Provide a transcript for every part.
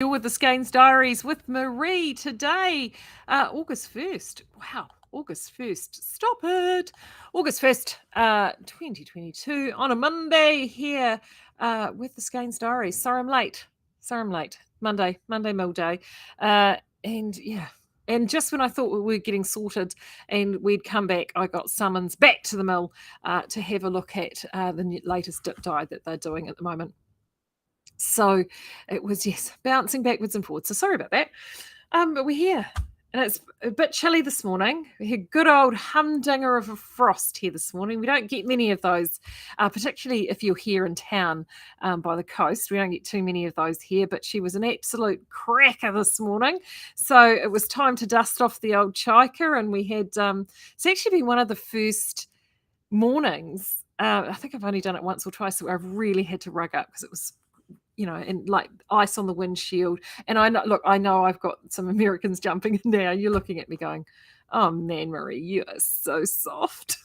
You're with the Skeinz Diaries with Marie today, August 1st. Wow, August 1st. Stop it. August 1st, 2022, on a Monday here with the Skeinz Diaries. Sorry I'm late. Monday mill day. And yeah, and just when I thought we were getting sorted and we'd come back, I got summons back to the mill to have a look at the latest dip dye that they're doing at the moment. So it was, yes, bouncing backwards and forwards. So sorry about that. But we're here. And it's a bit chilly this morning. We had good old humdinger of a frost here this morning. We don't get many of those, particularly if you're here in town by the coast. We don't get too many of those here, but she was an absolute cracker this morning. So it was time to dust off the old chiker. And we had, it's actually been one of the first mornings. I think I've only done it once or twice where I've really had to rug up because it was and like ice on the windshield. And I know I've got some Americans jumping in there. You're looking at me going, oh man, Marie, you are so soft.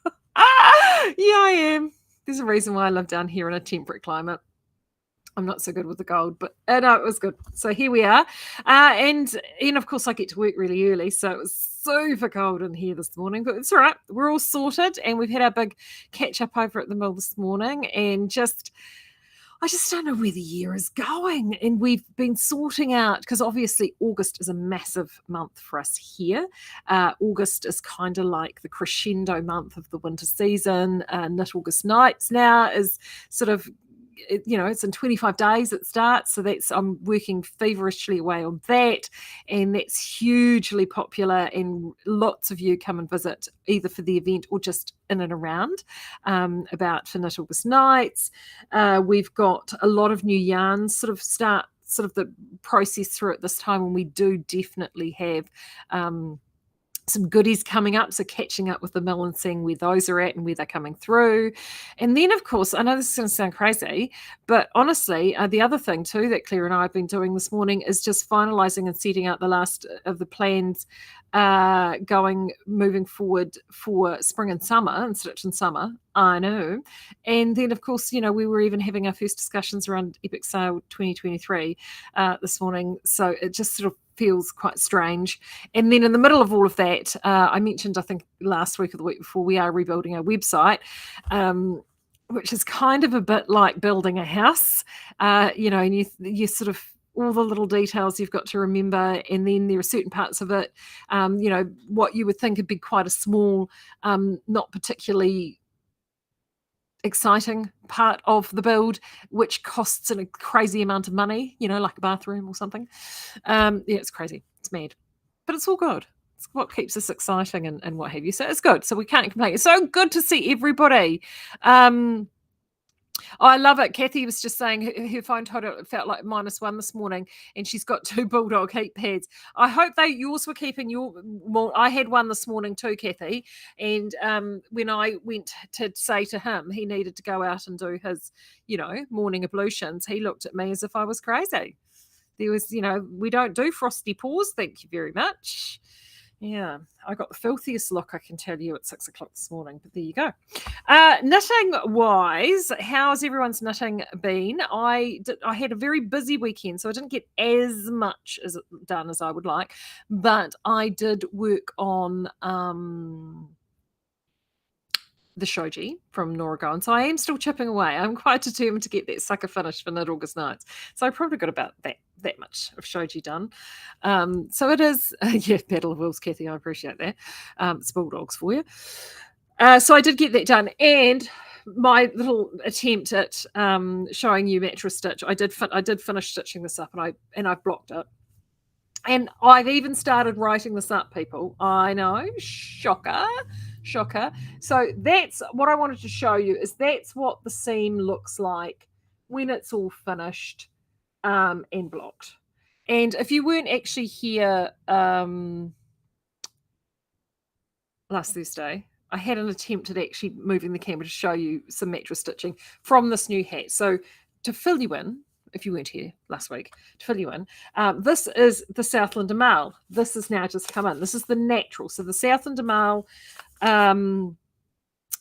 Yeah, I am. There's a reason why I live down here in a temperate climate. I'm not so good with the cold, but no, it was good. So here we are. And of course, I get to work really early. So it was super cold in here this morning, but it's all right. We're all sorted. And we've had our big catch up over at the mill this morning. And I just don't know where the year is going. And we've been sorting out, because obviously August is a massive month for us here. August is kind of like the crescendo month of the winter season. Knit August Nights now is sort of, it's in 25 days it starts. So I'm working feverishly away on that. And that's hugely popular. And lots of you come and visit either for the event or just in and around about for Knit August Nights. We've got a lot of new yarns start the process through at this time, when we do definitely have some goodies coming up, so catching up with the mill and seeing where those are at and where they're coming through. And then, of course, I know this is going to sound crazy, but honestly, the other thing too that Claire and I have been doing this morning is just finalising and setting out the last of the plans moving forward for spring and summer and Stitch and Summer. I know. And then, of course, we were even having our first discussions around Epic Sale 2023 this morning. So it just sort of feels quite strange. And then in the middle of all of that, I mentioned, I think last week or the week before, we are rebuilding our website, which is kind of a bit like building a house, and you sort of, all the little details you've got to remember. And then there are certain parts of it, what you would think would be quite a small, not particularly exciting part of the build, which costs a crazy amount of money, like a bathroom or something. It's crazy. It's mad. But it's all good. It's what keeps us exciting and what have you. So it's good. So we can't complain. It's so good to see everybody. I love it. Kathy was just saying her phone told her it felt like -1 this morning, and she's got 2 bulldog heat pads. I hope yours were keeping your. Well, I had one this morning too, Kathy. And when I went to say to him he needed to go out and do his, morning ablutions, he looked at me as if I was crazy. There was, we don't do frosty paws. Thank you very much. Yeah, I got the filthiest look, I can tell you, at 6 o'clock this morning, but there you go. Knitting wise, how's everyone's knitting been? I had a very busy weekend, so I didn't get as much done as I would like, but I did work on the shoji from Nora Gowan. So I am still chipping away. I'm quite determined to get that sucker finished for Knit August Nights. So I probably got about that much of shoji done. So it is, Battle of Wills, Kathy, I appreciate that. It's bulldogs for you. So I did get that done. And my little attempt at showing you mattress stitch, I did finish stitching this up, and I've blocked it. And I've even started writing this up, people. I know, shocker. So that's what I wanted to show you, is that's what the seam looks like when it's all finished and blocked. And if you weren't actually here last Thursday, I had an attempt at actually moving the camera to show you some mattress stitching from this new hat. So to fill you in, if you weren't here last week, to fill you in, this is the Southland Amal. This has now just come in. This is the natural. So the Southland Amal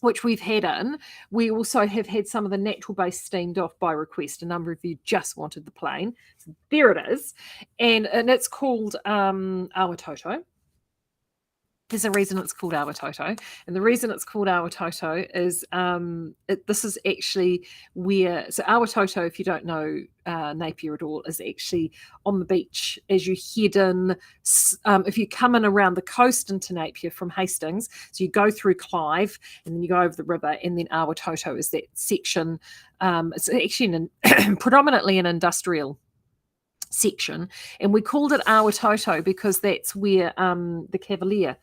which we've had in. We also have had some of the natural base steamed off by request. A number of you just wanted the plain. So there it is. And it's called Awatoto. There's a reason it's called Awatoto. And the reason it's called Awatoto is this is actually where, so Awatoto, if you don't know Napier at all, is actually on the beach as you head in. If you come in around the coast into Napier from Hastings, so you go through Clive and then you go over the river, and then Awatoto is that section. It's actually predominantly an industrial section, and we called it Awatoto because that's where the Cavalier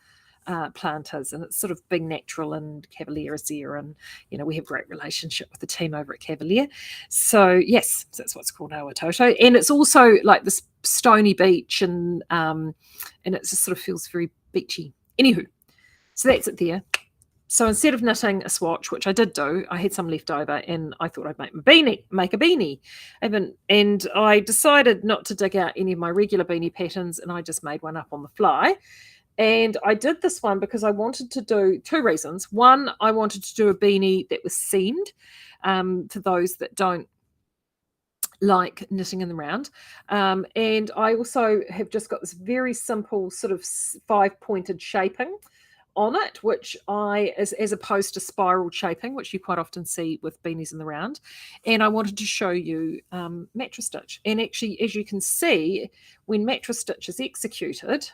plant is, and it's sort of being natural, and Cavalier is there, and we have a great relationship with the team over at Cavalier. So yes, that's what's called Awatoto, and it's also like this stony beach, and it just sort of feels very beachy. Anywho, so that's it there. So instead of knitting a swatch, which I did do, I had some left over, and I thought I'd make a beanie. And I decided not to dig out any of my regular beanie patterns, and I just made one up on the fly. And I did this one because I wanted to do two reasons. One, I wanted to do a beanie that was seamed, for those that don't like knitting in the round. And I also have just got this very simple sort of 5-pointed shaping on it, which as opposed to spiral shaping, which you quite often see with beanies in the round. And I wanted to show you mattress stitch. And actually, as you can see, when mattress stitch is executed,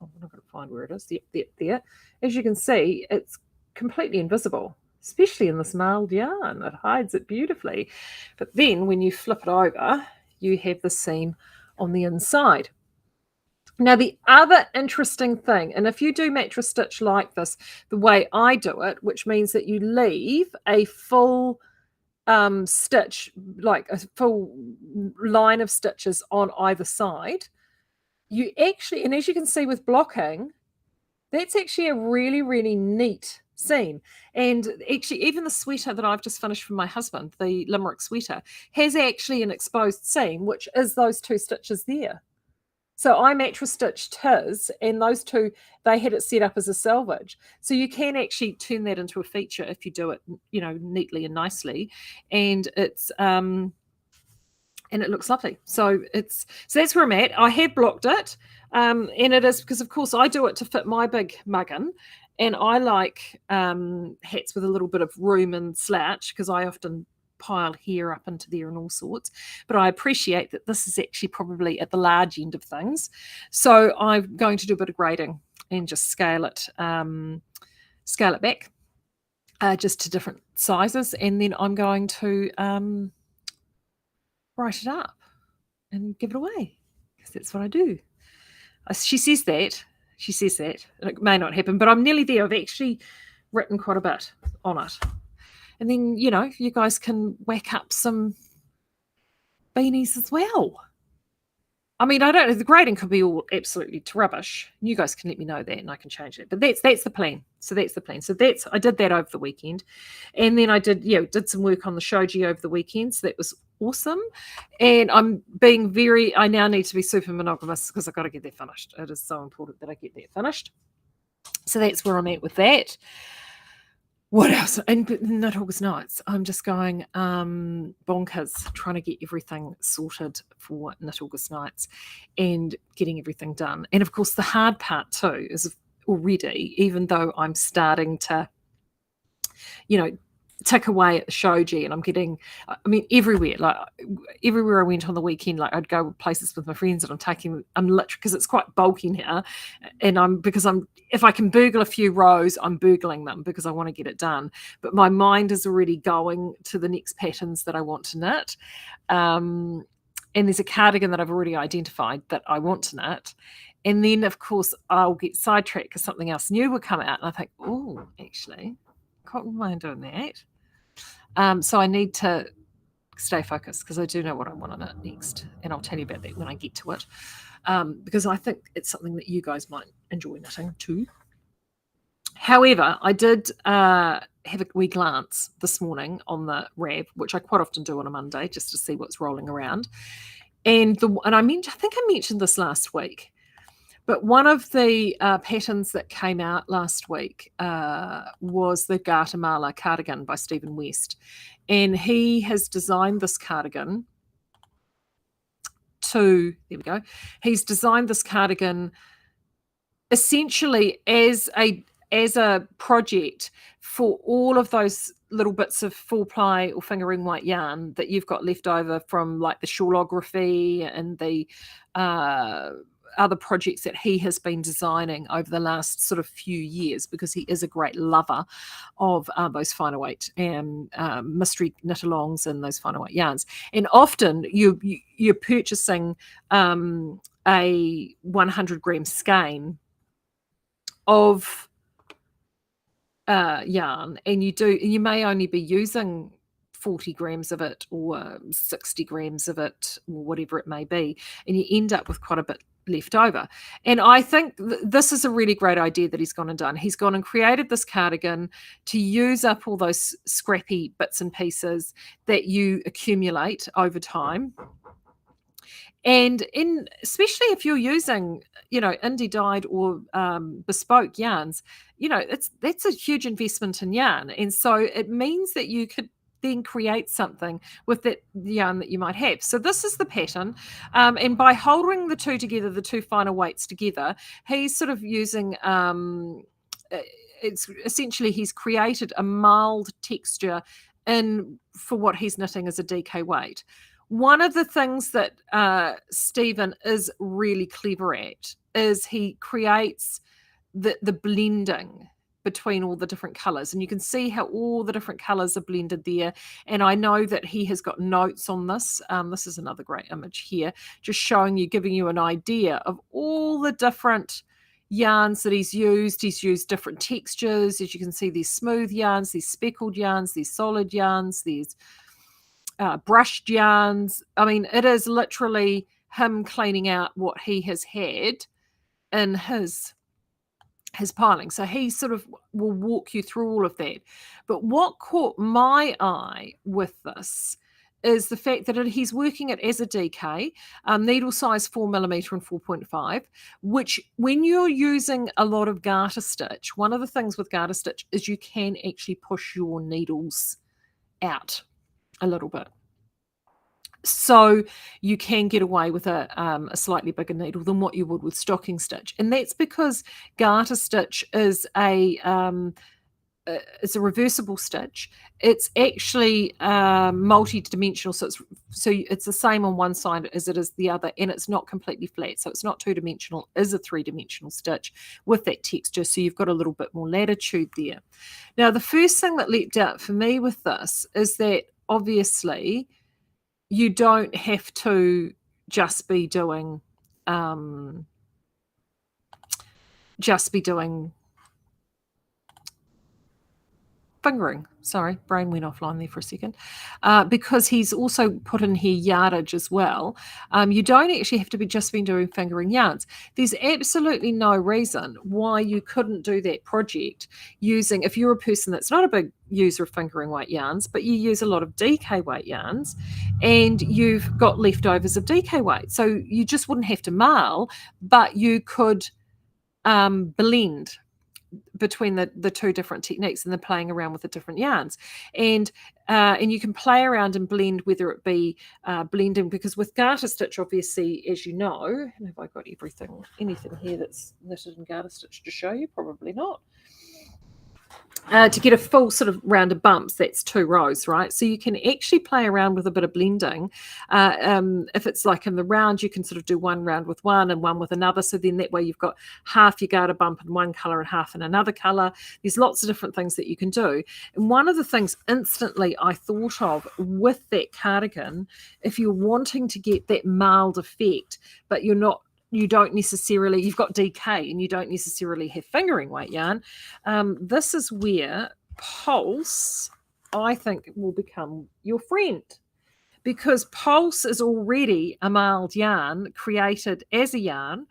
I'm not going to find where it is. There. As you can see, it's completely invisible, especially in this marled yarn. It hides it beautifully. But then when you flip it over, you have the seam on the inside. Now, the other interesting thing, and if you do mattress stitch like this, the way I do it, which means that you leave a full stitch, like a full line of stitches on either side, you actually, and as you can see with blocking, that's actually a really, really neat seam. And actually, even the sweater that I've just finished for my husband, the Limerick sweater, has actually an exposed seam, which is those two stitches there. So I mattress stitched his, and those two, they had it set up as a selvage. So you can actually turn that into a feature if you do it, neatly and nicely. And it's and it looks lovely. So that's where I'm at. I have blocked it, and it is because, of course, I do it to fit my big muggin, and I like hats with a little bit of room and slouch because I often pile hair up into there and all sorts. But I appreciate that this is actually probably at the large end of things. So I'm going to do a bit of grading and just scale it back just to different sizes, and then I'm going to write it up and give it away, because that's what I do. She says that. It may not happen, but I'm nearly there. I've actually written quite a bit on it. And then, you guys can whack up some beanies as well. I mean, I don't know. The grading could be all absolutely rubbish. You guys can let me know that, and I can change it. But that's the plan. So that's the plan. So I did that over the weekend, and then I did some work on the shoji over the weekend. So that was awesome. And I now need to be super monogamous because I've got to get that finished. It is so important that I get that finished. So that's where I'm at with that. What else? And Knit August Nights, I'm just going bonkers trying to get everything sorted for Knit August Nights and getting everything done. And of course, the hard part too is already, even though I'm starting to, tick away at the shoji, and I'm getting, everywhere, like everywhere I went on the weekend, like I'd go places with my friends, and I'm literally, because it's quite bulky now, and if I can burgle a few rows, I'm burgling them because I want to get it done. But my mind is already going to the next patterns that I want to knit. And there's a cardigan that I've already identified that I want to knit. And then, of course, I'll get sidetracked because something else new will come out. And I think, oh, actually, I can't mind doing that. So I need to stay focused because I do know what I want to knit next. And I'll tell you about that when I get to it. Because I think it's something that you guys might enjoy knitting too. However, I did have a wee glance this morning on the RAV, which I quite often do on a Monday just to see what's rolling around. And I think I mentioned this last week. But one of the patterns that came out last week was the Garter Marler cardigan by Stephen West. And he has designed this cardigan there we go. He's designed this cardigan essentially as a project for all of those little bits of 4-ply or fingering weight yarn that you've got left over from like the shawlography and the other projects that he has been designing over the last sort of few years, because he is a great lover of those finer weight and mystery knit-alongs and those finer weight yarns. And often you're purchasing a 100 gram skein of yarn, and you may only be using 40 grams of it or 60 grams of it or whatever it may be, and you end up with quite a bit left over. And I think this is a really great idea that he's gone and done. He's gone and created this cardigan to use up all those scrappy bits and pieces that you accumulate over time. And especially if you're using, indie dyed or bespoke yarns, that's a huge investment in yarn. And so it means that you could then create something with that yarn that you might have. So this is the pattern. And by holding the two together, the two finer weights together, he's sort of using, it's essentially he's created a mild texture for what he's knitting as a DK weight. One of the things that Stephen is really clever at is he creates the blending between all the different colors, and you can see how all the different colors are blended there. And I know that he has got notes on this. This is another great image here, just showing you, giving you an idea of all the different yarns that he's used. He's used different textures. As you can see, there's smooth yarns, there's speckled yarns, there's solid yarns, there's brushed yarns. I mean, it is literally him cleaning out what he has had in his piling. So he sort of will walk you through all of that. But what caught my eye with this is the fact that he's working it as a DK, needle size 4mm and 4.5, which when you're using a lot of garter stitch, one of the things with garter stitch is you can actually push your needles out a little bit. So you can get away with a slightly bigger needle than what you would with stocking stitch. And that's because garter stitch is it's a reversible stitch. It's actually multi-dimensional, so it's the same on one side as it is the other, and it's not completely flat. So it's not two-dimensional, it is a three-dimensional stitch with that texture, so you've got a little bit more latitude there. Now, the first thing that leapt out for me with this is that obviously you don't have to just be doing fingering. Sorry, brain went offline there for a second. Because he's also put in here yardage as well. You don't actually have to be just been doing fingering yarns. There's absolutely no reason why you couldn't do that project using, if you're a person that's not a big user of fingering weight yarns, but you use a lot of DK weight yarns and you've got leftovers of DK weight. So you just wouldn't have to marl, but you could blend between the two different techniques and then playing around with the different yarns. And you can play around and blend, whether it be blending, because with garter stitch, obviously, as you know, and have I got anything here that's knitted in garter stitch to show you? Probably not. To get a full sort of round of bumps, that's 2 rows, right? So you can actually play around with a bit of blending. If it's like in the round, you can sort of do one round with one and one with another. So then that way you've got half your garter bump in one colour and half in another colour. There's lots of different things that you can do. And one of the things instantly I thought of with that cardigan, if you're wanting to get that mild effect, but you've got DK and you don't necessarily have fingering weight yarn, this is where Pulse, I think, will become your friend, because Pulse is already a mild yarn created as a yarn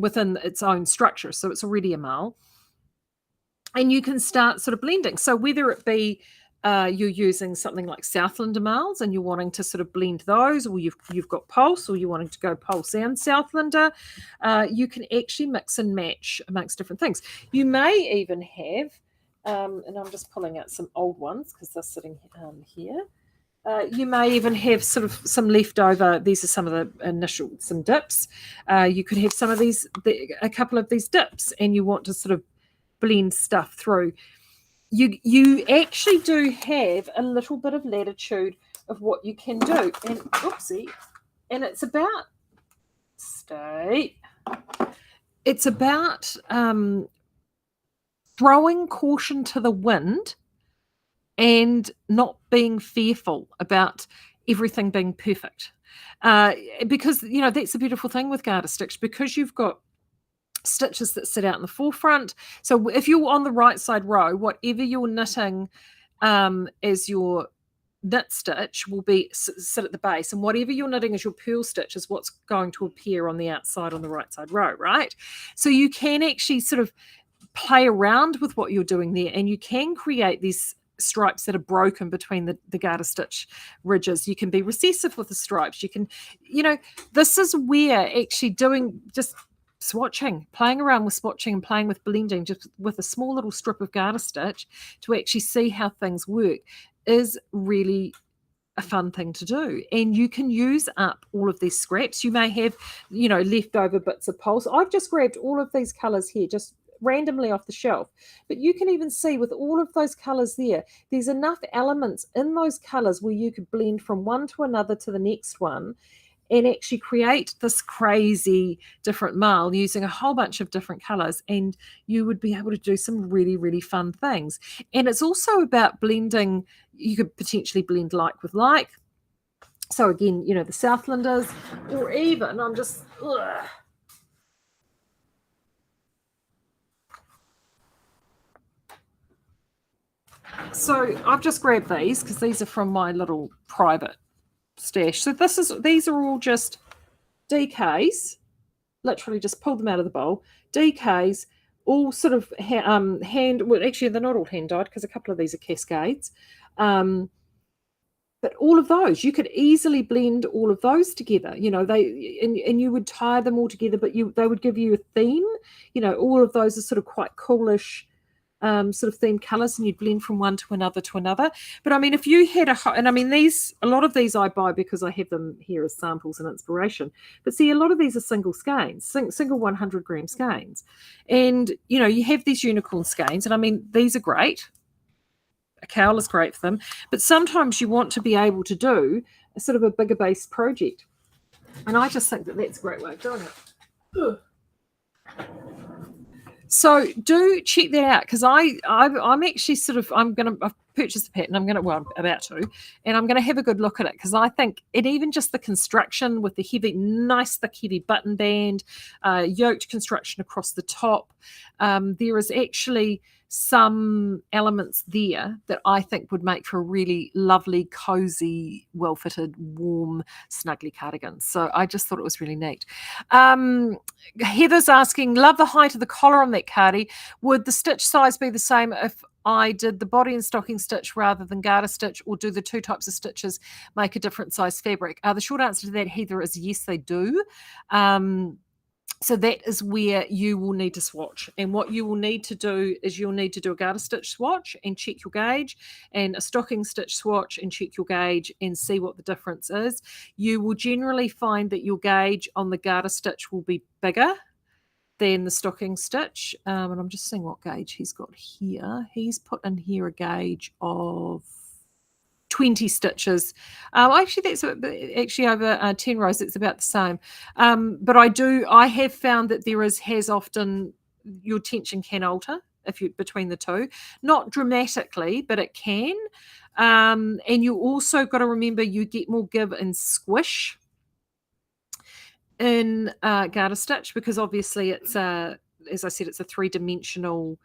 within its own structure, so it's already a marl, and you can start sort of blending. So whether it be you're using something like Southlander marls and you're wanting to sort of blend those, or you've got pulse, or you're wanting to go pulse and Southlander, you can actually mix and match amongst different things. You may even have, and I'm just pulling out some old ones because they're sitting here. You may even have sort of some leftover. These are some of the some dips. You could have some of these, a couple of these dips, and you want to sort of blend stuff through. You actually do have a little bit of latitude of what you can do. And oopsie, and it's about It's about throwing caution to the wind and not being fearful about everything being perfect. Because, that's the beautiful thing with garter stitch, because you've got stitches that sit out in the forefront. So if you're on the right side row, whatever you're knitting as your knit stitch will be sit at the base, and whatever you're knitting as your purl stitch is what's going to appear on the outside on the right side row, right? So you can actually sort of play around with what you're doing there, and you can create these stripes that are broken between the garter stitch ridges. You can be recessive with the stripes. You can, this is where actually doing just swatching, playing around with swatching and playing with blending just with a small little strip of garter stitch to actually see how things work is really a fun thing to do. And you can use up all of these scraps. You may have, leftover bits of pulse. I've just grabbed all of these colors here, just randomly off the shelf, but you can even see with all of those colors there's enough elements in those colors where you could blend from one to another to the next one and actually create this crazy different marl using a whole bunch of different colors, and you would be able to do some really, really fun things. And it's also about blending. You could potentially blend like with like. So again, the Southlanders, or even So I've just grabbed these because these are from my little private stash. So these are all just DKs, literally just pulled them out of the bowl. DKs, all sort of well, actually they're not all hand dyed because a couple of these are cascades. But all of those, you could easily blend all of those together. And you would tie them all together, but they would give you a theme. All of those are sort of quite coolish sort of themed colors, and you'd blend from one to another to another. But I mean, if you had a lot of these I buy because I have them here as samples and inspiration. But see, a lot of these are single skeins, single 100 gram skeins, and you have these unicorn skeins, and I mean these are great. A cowl is great for them, but sometimes you want to be able to do a sort of a bigger base project, and I just think that that's a great way of doing it. Ugh. So do check that out, because I'm actually I've purchased the pattern. I'm about to, and I'm going to have a good look at it, because I think even just the construction with the nice thick heavy button band, yoked construction across the top, there is actually some elements there that I think would make for a really lovely, cozy, well-fitted, warm, snuggly cardigan. So I just thought it was really neat. Heather's asking, love the height of the collar on that cardi. Would the stitch size be the same if I did the body and stocking stitch rather than garter stitch, or do the two types of stitches make a different size fabric? The short answer to that, Heather, is yes, they do. So that is where you will need to swatch. And what you will need to do is you'll need to do a garter stitch swatch and check your gauge, and a stocking stitch swatch and check your gauge and see what the difference is. You will generally find that your gauge on the garter stitch will be bigger than the stocking stitch. And I'm just seeing what gauge he's got here. He's put in here a gauge of 20 stitches. Actually, that's over 10 rows. It's about the same. But I have found that has often your tension can alter if you between the two, not dramatically, but it can. And you also got to remember you get more give and squish in garter stitch, because obviously it's as I said, it's a three-dimensional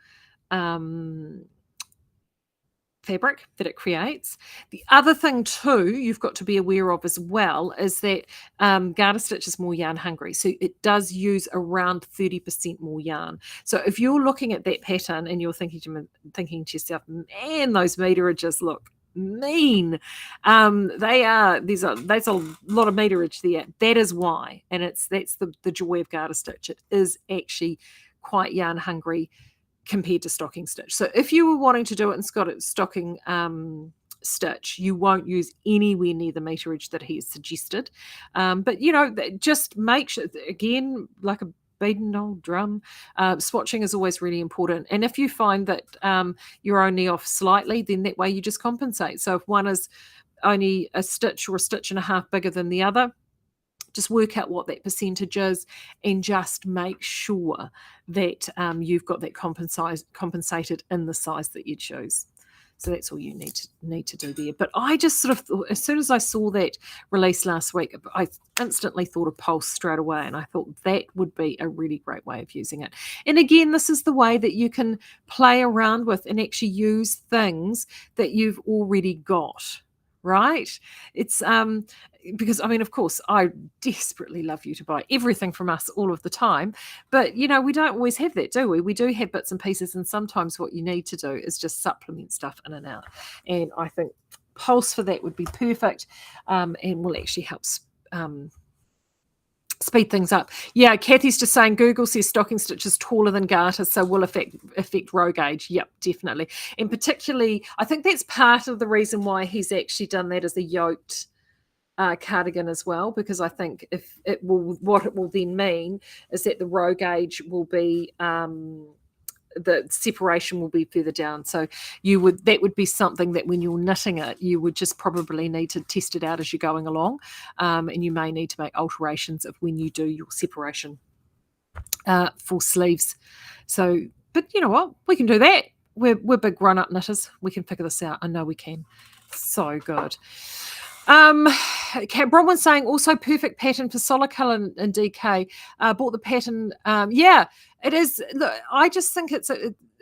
fabric that it creates. The other thing too you've got to be aware of as well is that garter stitch is more yarn hungry, so it does use around 30% more yarn. So if you're looking at that pattern and you're thinking to yourself, man, those meterages look mean, there's a lot of meterage there. That is why, and that's the joy of garter stitch. It is actually quite yarn hungry compared to stocking stitch. So if you were wanting to do it in stocking stitch, you won't use anywhere near the meterage that he has suggested. But just make sure, again, like a beaten old drum, swatching is always really important. And if you find that you're only off slightly, then that way you just compensate. So if one is only a stitch or a stitch and a half bigger than the other, just work out what that percentage is and just make sure that you've got that compensated in the size that you choose. So that's all you need to do there. But I just sort of thought, as soon as I saw that release last week, I instantly thought of Pulse straight away, and I thought that would be a really great way of using it. And again, this is the way that you can play around with and actually use things that you've already got. Right? It's because, I mean, of course, I desperately love you to buy everything from us all of the time, but we don't always have that, do we? We do have bits and pieces, and sometimes what you need to do is just supplement stuff in and out. And I think Pulse for that would be perfect, and will actually help speed things up. Yeah, Kathy's just saying Google says stocking stitch is taller than garter, so will affect row gauge. Yep, definitely. And particularly, I think that's part of the reason why he's actually done that as a yoked cardigan as well, because I think what it will then mean is that the row gauge will be the separation will be further down. So that would be something that when you're knitting it, you would just probably need to test it out as you're going along, and you may need to make alterations of when you do your separation for sleeves. So, but you know what? We can do that. We're big grown-up knitters. We can figure this out. I know we can. So good. Bronwyn's saying also perfect pattern for solid color and DK. Bought the pattern. Yeah, it is. Look, I just think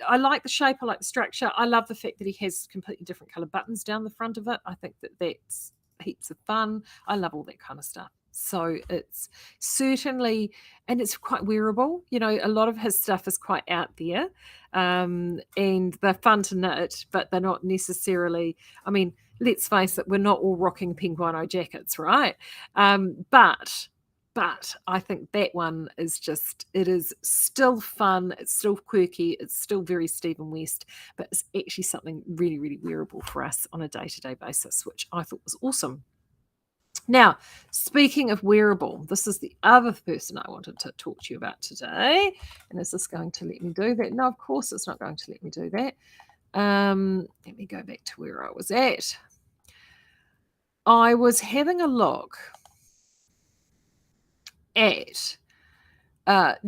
I like the shape. I like the structure. I love the fact that he has completely different color buttons down the front of it. I think that's heaps of fun. I love all that kind of stuff. So it's certainly, and it's quite wearable. A lot of his stuff is quite out there, and they're fun to knit, but they're not necessarily, I mean, let's face it, we're not all rocking penguino jackets, right? But I think that one is it is still fun. It's still quirky. It's still very Stephen West, but it's actually something really, really wearable for us on a day-to-day basis, which I thought was awesome. Now, speaking of wearable, this is the other person I wanted to talk to you about today. And is this going to let me do that? No, of course it's not going to let me do that. Let me go back to where I was at. I was having a look at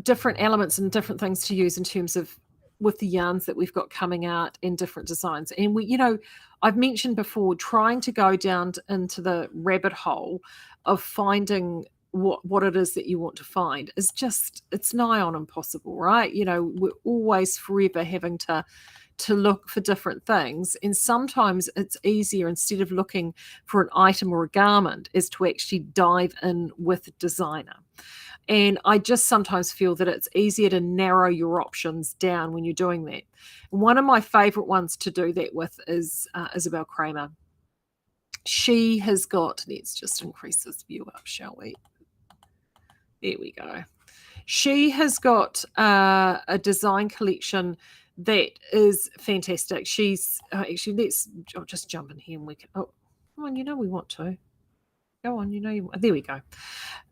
different elements and different things to use in terms of with the yarns that we've got coming out in different designs. And I've mentioned before, trying to go down into the rabbit hole of finding what it is that you want to find is it's nigh on impossible, right? We're always forever having to look for different things, and sometimes it's easier, instead of looking for an item or a garment, is to actually dive in with designer. And I just sometimes feel that it's easier to narrow your options down when you're doing that. One of my favorite ones to do that with is Isabell Kraemer. She has got, let's just increase this view up, shall we? There we go. She has got a design collection that is fantastic. She's actually, I'll just jump in here and we can, oh, come on, we want to. Go on, there we go.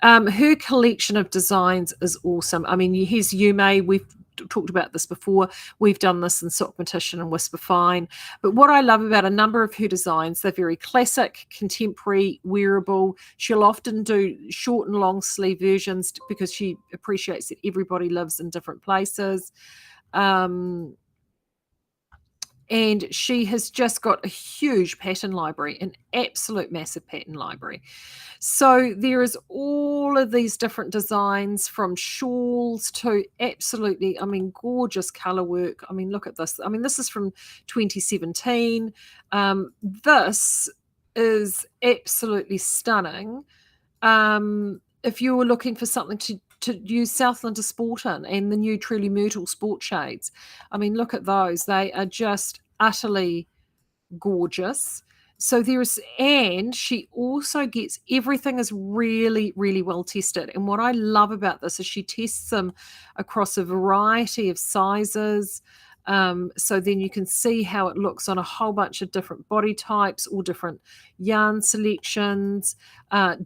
Her collection of designs is awesome. I mean, here's Yume. We've talked about this before. We've done this in Sock Petition and Whisper Fine. But what I love about a number of her designs, they're very classic, contemporary, wearable. She'll often do short and long sleeve versions because she appreciates that everybody lives in different places. And she has just got a huge pattern library, an absolute massive pattern library. So there is all of these different designs, from shawls to absolutely, I mean, gorgeous color work. I mean, look at this. I mean, this is from 2017. This is absolutely stunning. If you were looking for something to use Southlander sport in, and the new Truly Myrtle sport shades, I mean, look at those. They are just utterly gorgeous. So and she also gets, everything is really, really well tested. And what I love about this is she tests them across a variety of sizes. So then you can see how it looks on a whole bunch of different body types, or different yarn selections,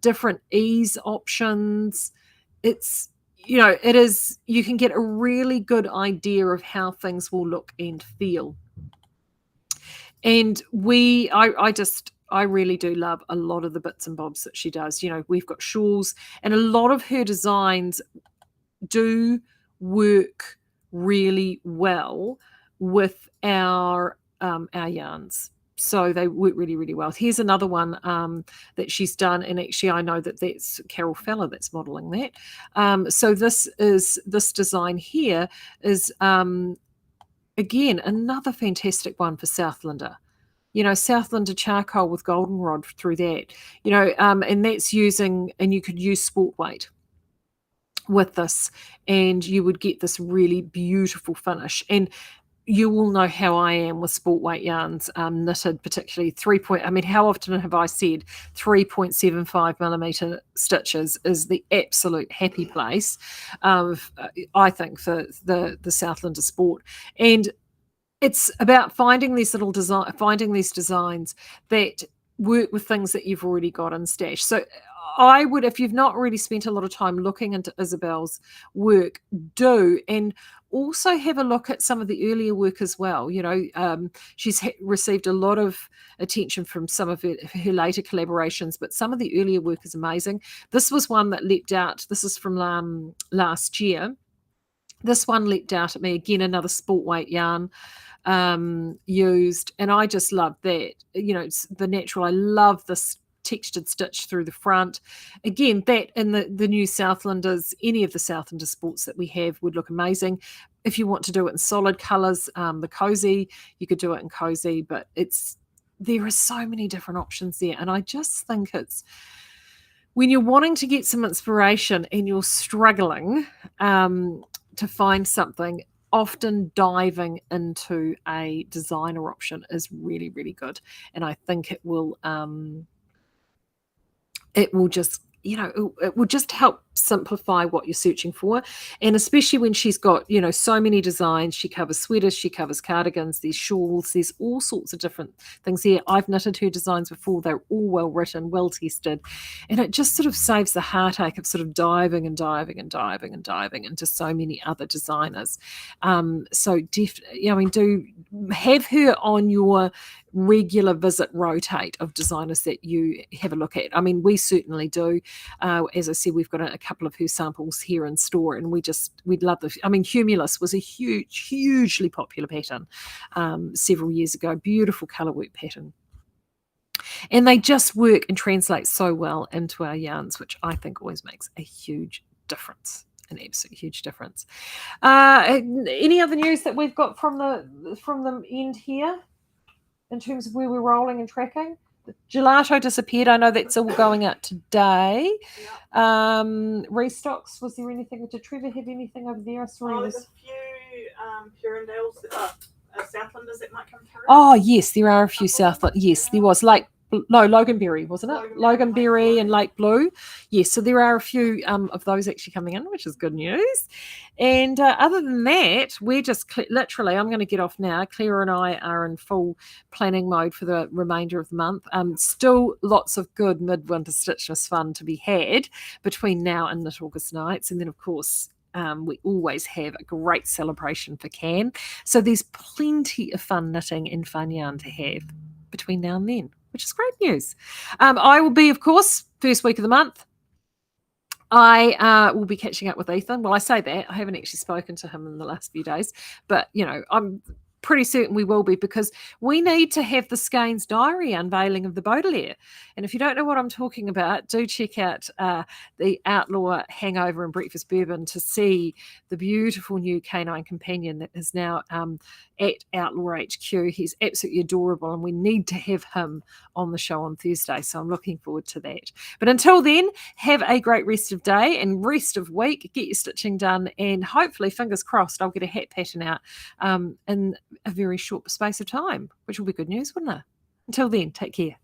different ease options. It's, it is, you can get a really good idea of how things will look and feel. And I really do love a lot of the bits and bobs that she does. We've got shawls, and a lot of her designs do work really well with our yarns. So they work really, really well. Here's another one that she's done, and actually I know that that's Carol Feller that's modeling that. So this design here is again another fantastic one for Southlander. Southlander charcoal with goldenrod through that. And that's using, and you could use sport weight with this, and you would get this really beautiful finish. And you will know how I am with sport weight yarns, knitted, particularly how often have I said 3.75 millimeter stitches is the absolute happy place, I think, for the Southlander sport. And it's about finding these designs that work with things that you've already got in stash. So I would, if you've not really spent a lot of time looking into Isabell's work, do, and also have a look at some of the earlier work as well. She's received a lot of attention from some of her later collaborations, but some of the earlier work is amazing. This was one that leapt out. This is from last year. This one leapt out at me again, another sport weight yarn used, and I just love that. It's the natural. I love this textured stitch through the front. Again, that in the new Southlanders, any of the Southlander sports that we have would look amazing. If you want to do it in solid colors, the cozy, you could do it in cozy, but there are so many different options there. And I just think it's, when you're wanting to get some inspiration and you're struggling to find something, often diving into a designer option is really, really good. And I think it will just, it will just help simplify what you're searching for. And especially when she's got, so many designs. She covers sweaters, she covers cardigans, there's shawls, there's all sorts of different things here. I've knitted her designs before. They're all well written, well tested, and it just sort of saves the heartache of sort of diving into so many other designers. So definitely, do have her on your regular visit rotate of designers that you have a look at. I mean, we certainly do. As I said, we've got a couple of her samples here in store, and we'd love the. I mean, Humulus was a hugely popular pattern several years ago. Beautiful color work pattern, and they just work and translate so well into our yarns, which I think always makes a huge difference. An absolute huge difference. Any other news that we've got from the end here, in terms of where we're rolling and tracking? The gelato disappeared. I know that's all going out today. Yeah. Restocks. Was there anything? Did Trevor have anything over there? I saw there's a few Purindales, Southlanders that might come through. Oh yes, there are a few Southland. Yes, there was Loganberry, wasn't it? Loganberry and Lake Blue. Yes, so there are a few of those actually coming in, which is good news. And other than that, we're just literally, I'm going to get off now. Claire and I are in full planning mode for the remainder of the month. Still lots of good Midwinter Stitchmas fun to be had between now and Knit August nights. And then, of course, we always have a great celebration for Can. So there's plenty of fun knitting and fun yarn to have between now and then, which is great news. I will be, of course, first week of the month. I will be catching up with Ethan. Well, I say that. I haven't actually spoken to him in the last few days. But, pretty certain we will be, because we need to have the Skeinz Diary unveiling of the Baudelaire. And if you don't know what I'm talking about, do check out the Outlaw Hangover and Breakfast Bourbon to see the beautiful new canine companion that is now at Outlaw HQ. He's absolutely adorable, and we need to have him on the show on Thursday. So I'm looking forward to that. But until then, have a great rest of day and rest of week. Get your stitching done, and hopefully, fingers crossed, I'll get a hat pattern out in a very short space of time, which will be good news, wouldn't it? Until then, take care.